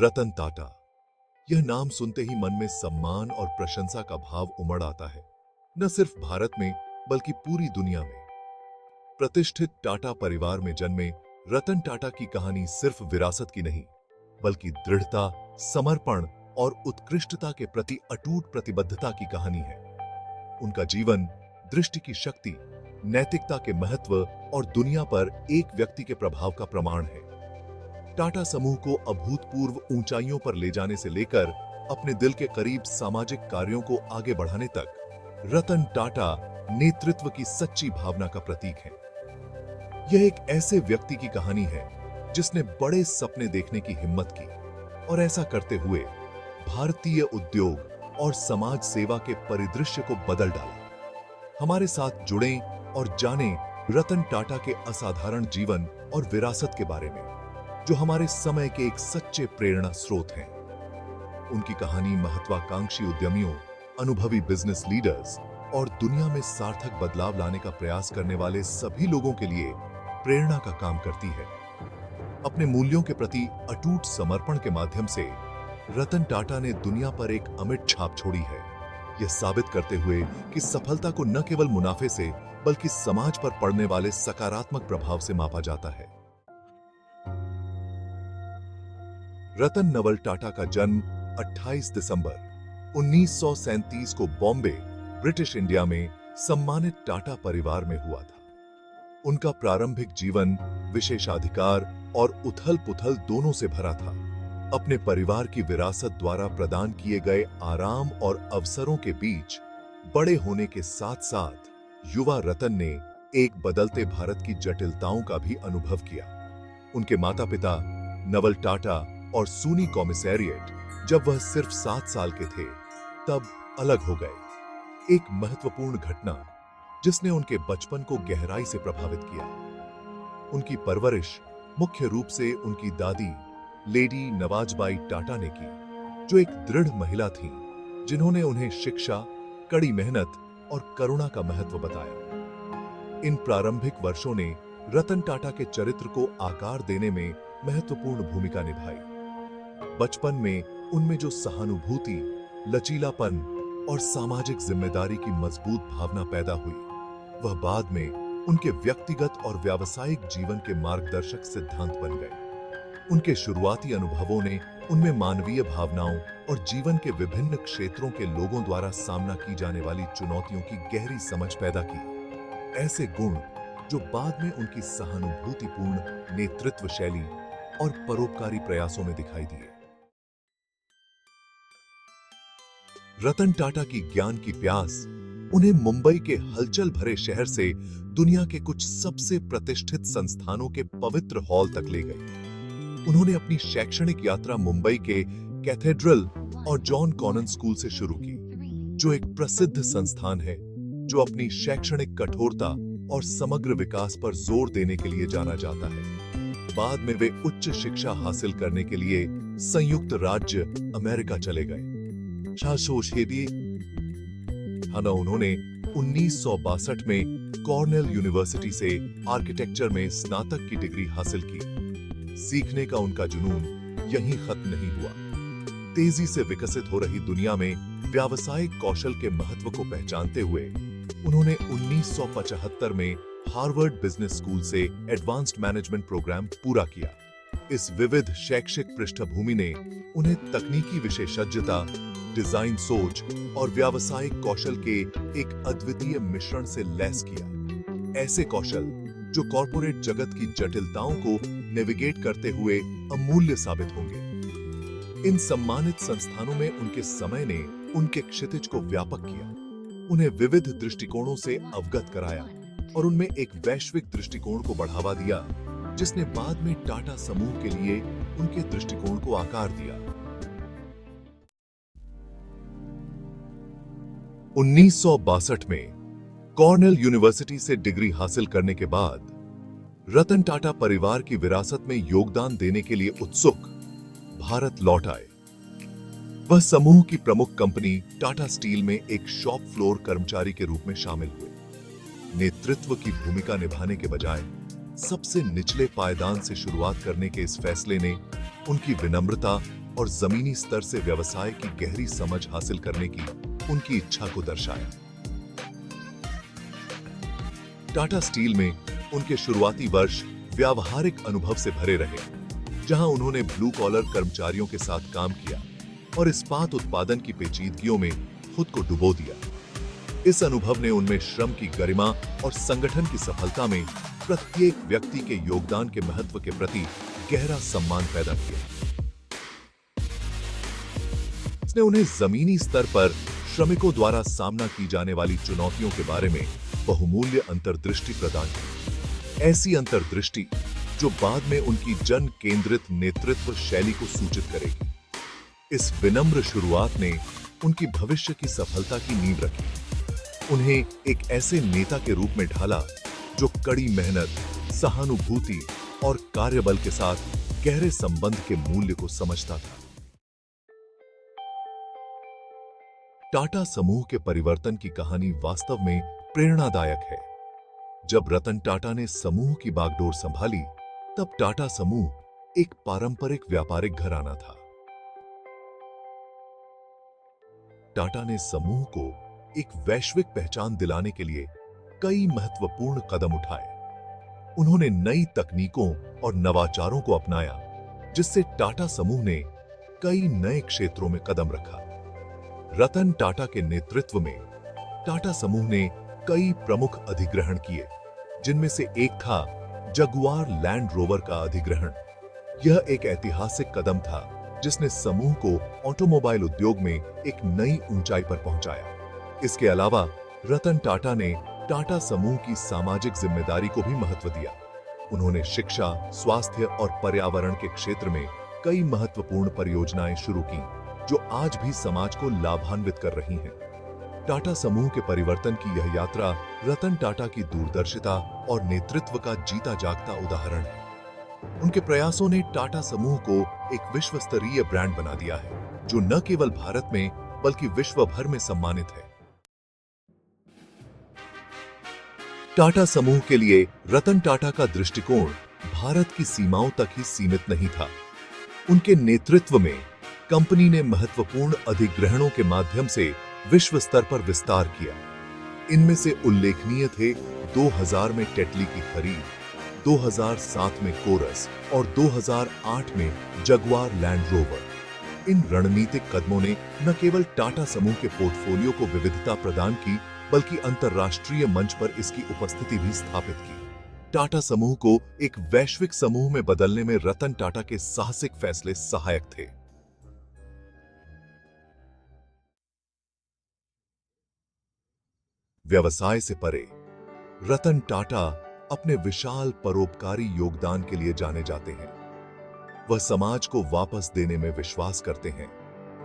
रतन टाटा। यह नाम सुनते ही मन में सम्मान और प्रशंसा का भाव उमड़ आता है, न सिर्फ भारत में बल्कि पूरी दुनिया में। प्रतिष्ठित टाटा परिवार में जन्मे रतन टाटा की कहानी सिर्फ विरासत की नहीं, बल्कि दृढ़ता, समर्पण और उत्कृष्टता के प्रति अटूट प्रतिबद्धता की कहानी है। उनका जीवन दृष्टि की शक्ति, नैतिकता के महत्व और दुनिया पर एक व्यक्ति के प्रभाव का प्रमाण है। टाटा समूह को अभूतपूर्व ऊंचाइयों पर ले जाने से लेकर अपने दिल के करीब सामाजिक कार्यों को आगे बढ़ाने तक, रतन टाटा नेतृत्व की सच्ची भावना का प्रतीक है। यह एक ऐसे व्यक्ति की कहानी है जिसने बड़े सपने देखने की हिम्मत की और ऐसा करते हुए भारतीय उद्योग और समाज सेवा के परिदृश्य को बदल डाला। हमारे साथ जुड़ें और जानें रतन टाटा के असाधारण जीवन और विरासत के बारे में, जो हमारे समय के एक सच्चे प्रेरणा स्रोत हैं। उनकी कहानी महत्वाकांक्षी उद्यमियों, अनुभवी बिजनेस लीडर्स और दुनिया में सार्थक बदलाव लाने का प्रयास करने वाले सभी लोगों के लिए प्रेरणा का काम करती है। अपने मूल्यों के प्रति अटूट समर्पण के माध्यम से रतन टाटा ने दुनिया पर एक अमिट छाप छोड़ी है, यह साबित करते हुए कि सफलता को न केवल मुनाफे से बल्कि समाज पर पड़ने वाले सकारात्मक प्रभाव से मापा जाता है। रतन नवल टाटा का जन्म 28 दिसंबर 1937 को बॉम्बे, ब्रिटिश इंडिया में सम्मानित टाटा परिवार में हुआ था। उनका प्रारंभिक जीवन विशेषाधिकार और उथल-पुथल दोनों से भरा था। अपने परिवार की विरासत द्वारा प्रदान किए गए आराम और अवसरों के बीच बड़े होने के साथ-साथ युवा रतन ने एक बदलते भारत की जटिलताओं का भी अनुभव किया। उनके माता-पिता नवल टाटा और सूनी कॉमिसेरिएट जब वह सिर्फ 7 साल के थे, तब अलग हो गए। एक महत्वपूर्ण घटना जिसने उनके बचपन को गहराई से प्रभावित किया। उनकी परवरिश मुख्य रूप से उनकी दादी लेडी नवाजबाई टाटा ने की, जो एक दृढ़ महिला थीं, जिन्होंने उन्हें शिक्षा, कड़ी मेहनत और करुणा का महत्व बताया। इन प्रारंभिक वर्षों ने रतन टाटा के चरित्र को आकार देने में महत्वपूर्ण भूमिका निभाई। बचपन में उनमें जो सहानुभूति, लचीलापन और सामाजिक जिम्मेदारी की मजबूत भावना पैदा हुई, वह बाद में उनके व्यक्तिगत और व्यावसायिक जीवन के मार्गदर्शक सिद्धांत बन गए। उनके शुरुआती अनुभवों ने उनमें मानवीय भावनाओं और जीवन के विभिन्न क्षेत्रों के लोगों द्वारा सामना की जाने वाली चुनौतियों की गहरी समझ पैदा की। ऐसे गुण जो बाद में उनकी सहानुभूतिपूर्ण नेतृत्व शैली और परोपकारी प्रयासों में दिखाई दिए। रतन टाटा की ज्ञान की प्यास उन्हें मुंबई के हलचल भरे शहर से दुनिया के कुछ सबसे प्रतिष्ठित संस्थानों के पवित्र हॉल तक ले गई। उन्होंने अपनी शैक्षणिक यात्रा मुंबई के कैथेड्रल और जॉन कॉनन स्कूल से शुरू की, जो एक प्रसिद्ध संस्थान है जो अपनी शैक्षणिक कठोरता और समग्र विकास पर जोर देने के लिए जाना जाता है। बाद में वे उच्च शिक्षा हासिल करने के लिए संयुक्त राज्य अमेरिका चले गए। उन्होंने 1962 में कॉर्नेल यूनिवर्सिटी से आर्किटेक्चर में स्नातक की डिग्री हासिल की। सीखने का उनका जुनून यहीं खत्म नहीं हुआ। तेजी से विकसित हो रही दुनिया में व्यावसायिक कौशल के महत्व को पहचानते हुए उन्होंने 1975 में हार्वर्ड बिजनेस स्कूल से एडवांस्ड मैनेजमेंट प्रोग्राम पूरा किया। इस विविध शैक्षिक पृष्ठभूमि ने उन्हें तकनीकी विशेषज्ञता, डिजाइन सोच और व्यावसायिक कौशल के एक अद्वितीय मिश्रण से लैस किया। ऐसे कौशल जो कॉर्पोरेट जगत की जटिलताओं को नेविगेट करते हुए अमूल्य साबित होंगे। इन सम्मानित संस्थानों में उनके समय ने उनके क्षितिज को व्यापक किया, उन्हें विविध दृष्टिकोणों से अवगत कराया और उनमें एक वैश्विक दृष्टिकोण को बढ़ावा दिया, जिसने बाद में टाटा समूह के लिए उनके दृष्टिकोण को आकार दिया। 1962 में कॉर्नेल यूनिवर्सिटी से डिग्री हासिल करने के बाद रतन टाटा परिवार की विरासत में योगदान देने के लिए उत्सुक भारत लौट आए। वह समूह की प्रमुख कंपनी टाटा स्टील में एक शॉप फ्लोर कर्मचारी के रूप में शामिल हुए। नेतृत्व की भूमिका निभाने के बजाय सबसे निचले पायदान से शुरुआत करने के इस फैसले ने उनकी विनम्रता और जमीनी स्तर से व्यवसाय की गहरी समझ हासिल करने की उनकी इच्छा को दर्शाया। टाटा स्टील में उनके शुरुआती वर्ष व्यावहारिक अनुभव से भरे रहे, जहां उन्होंने ब्लू कॉलर कर्मचारियों के साथ काम किया और इस्पात उत्पादन की पेचीदगियों में खुद को डुबो दिया। इस अनुभव ने उनमें श्रम की गरिमा और संगठन की सफलता में प्रत्येक व्यक्ति के योगदान के महत्व के प्रति गहरा सम्मान पैदा किया। इसने उन्हें जमीनी स्तर पर श्रमिकों द्वारा सामना की जाने वाली चुनौतियों के बारे में बहुमूल्य अंतर्दृष्टि प्रदान की। ऐसी अंतर्दृष्टि जो बाद में उनकी जन केंद्रित नेतृत्व शैली को सूचित करेगी। इस विनम्र शुरुआत ने उनकी भविष्य की सफलता की नींव रखी, उन्हें एक ऐसे नेता के रूप में ढाला जो कड़ी मेहनत, सहानुभूति और कार्यबल के साथ गहरे संबंध के मूल्य को समझता था। टाटा समूह के परिवर्तन की कहानी वास्तव में प्रेरणादायक है। जब रतन टाटा ने समूह की बागडोर संभाली, तब टाटा समूह एक पारंपरिक व्यापारिक घराना था। टाटा ने समूह को एक वैश्विक पहचान दिलाने के लिए कई महत्वपूर्ण कदम उठाए। उन्होंने नई तकनीकों और नवाचारों को अपनाया, जिससे टाटा समूह ने कई नए क्षेत्रों में कदम रखा। रतन टाटा के नेतृत्व में टाटा समूह ने कई प्रमुख अधिग्रहण किए, जिनमें से एक था जगुआर लैंड रोवर का अधिग्रहण। यह एक ऐतिहासिक कदम था जिसने समूह को ऑटोमोबाइल उद्योग में एक नई ऊंचाई पर पहुंचाया। इसके अलावा रतन टाटा ने टाटा समूह की सामाजिक जिम्मेदारी को भी महत्व दिया। उन्होंने शिक्षा, स्वास्थ्य और पर्यावरण के क्षेत्र में कई महत्वपूर्ण परियोजनाएं शुरू की, जो आज भी समाज को लाभान्वित कर रही हैं। टाटा समूह के परिवर्तन की यह यात्रा रतन टाटा की दूरदर्शिता और नेतृत्व का जीता जागता उदाहरण है। उनके प्रयासों ने टाटा समूह को एक विश्व स्तरीय ब्रांड बना दिया है, जो न केवल भारत में बल्कि विश्व भर में सम्मानित है। टाटा समूह के लिए रतन टाटा का दृष्टिकोण भारत की सीमाओं तक ही सीमित नहीं था। उनके नेतृत्व में कंपनी ने महत्वपूर्ण अधिग्रहणों के माध्यम से विश्व स्तर पर विस्तार किया। इनमें से उल्लेखनीय थे 2000 में टेटली की खरीद, 2007 में कोरस और 2008 में जगुआर लैंड रोवर। इन रणनीतिक कदमों ने न केवल टाटा समूह के पोर्टफोलियो को विविधता प्रदान की, बल्कि अंतर्राष्ट्रीय मंच पर इसकी उपस्थिति भी स्थापित की। टाटा समूह को एक वैश्विक समूह में बदलने में रतन टाटा के साहसिक फैसले सहायक थे। व्यवसाय से परे रतन टाटा अपने विशाल परोपकारी योगदान के लिए जाने जाते हैं। वह समाज को वापस देने में विश्वास करते हैं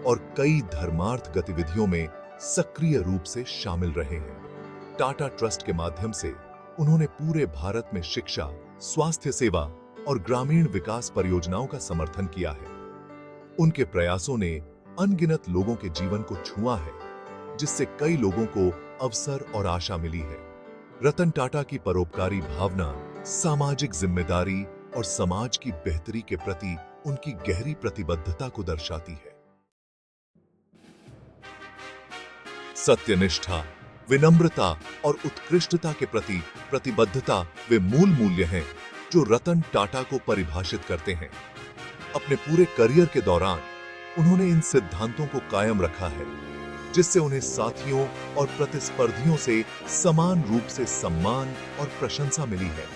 और कई धर्मार्थ गतिविधियों में सक्रिय रूप से शामिल रहे हैं। टाटा ट्रस्ट के माध्यम से उन्होंने पूरे भारत में शिक्षा, स्वास्थ्य सेवा और ग्रामीण विकास परियोजनाओं का समर्थन किया है। उनके प्रयासों ने अनगिनत लोगों के जीवन को छुआ है, जिससे कई लोगों को अवसर और आशा मिली है। रतन टाटा की परोपकारी भावना, सामाजिक जिम्मेदारी और समाज की बेहतरी के प्रति उनकी गहरी प्रतिबद्धता को दर्शाती है। सत्यनिष्ठा, विनम्रता और उत्कृष्टता के प्रति प्रतिबद्धता वे मूल मूल्य हैं जो रतन टाटा को परिभाषित करते हैं। अपने पूरे करियर के दौरान उन्होंने इन सिद्धांतों को कायम रखा है, जिससे उन्हें साथियों और प्रतिस्पर्धियों से समान रूप से सम्मान और प्रशंसा मिली है।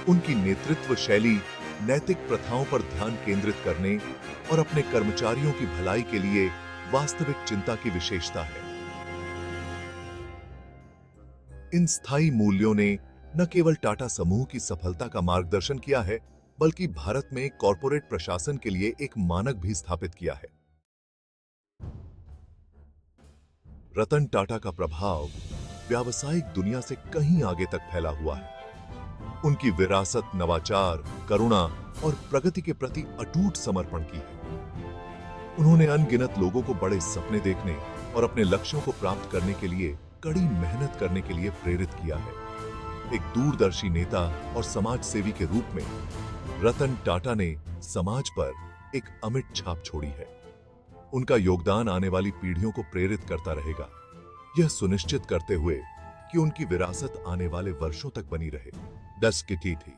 उनकी नेतृत्व शैली नैतिक प्रथाओं पर ध्यान केंद्रित करने और अपने कर्मचारियों की भलाई के लिए वास्तविक चिंता की विशेषता है। इन स्थायी मूल्यों ने न केवल टाटा समूह की सफलता का मार्गदर्शन किया है, बल्कि भारत में कॉर्पोरेट प्रशासन के लिए एक मानक भी स्थापित किया है। रतन टाटा का प्रभाव व्यावसायिक दुनिया से कहीं आगे तक फैला हुआ है। उनकी विरासत नवाचार, करुणा और प्रगति के प्रति अटूट समर्पण की है। उन्होंने अनगिनत लोगों को बड़े सपने देखने और अपने लक्ष्यों को प्राप्त करने के लिए कड़ी मेहनत करने के लिए प्रेरित किया है। एक दूरदर्शी नेता और समाज सेवी के रूप में रतन टाटा ने समाज पर एक अमिट छाप छोड़ी है। उनका योगदान आने वाली पीढ़ियों को प्रेरित करता रहेगा, यह सुनिश्चित करते हुए कि उनकी विरासत आने वाले वर्षों तक बनी रहे। 10 किटी थी।